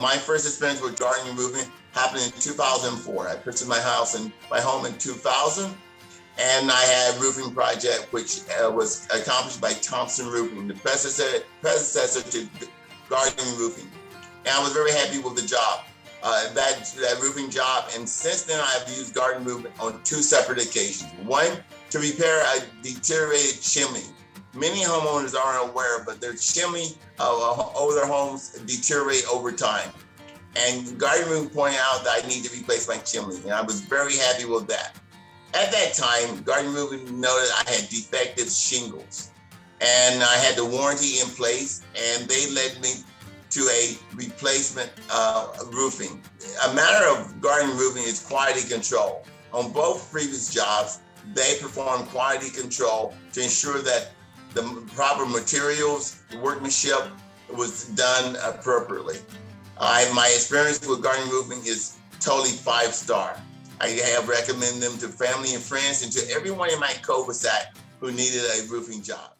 My first experience with garden roofing happened in 2004. I purchased my home in 2000, and I had a roofing project which was accomplished by Thompson Roofing, the predecessor to garden roofing. And I was very happy with the job, that roofing job. And since then, I've used garden roofing on two separate occasions. One, to repair a deteriorated chimney. Many homeowners aren't aware, but their chimney over their homes deteriorate over time. And garden roofing pointed out that I need to replace my chimney, and I was very happy with that. At that time, garden roofing noted I had defective shingles, and I had the warranty in place, and they led me to a replacement roofing. A matter of garden roofing is quality control. On both previous jobs, they performed quality control to ensure that the proper materials, the workmanship was done appropriately. My experience with garden roofing is totally 5-star. I have recommended them to family and friends and to everyone in my cul-de-sac who needed a roofing job.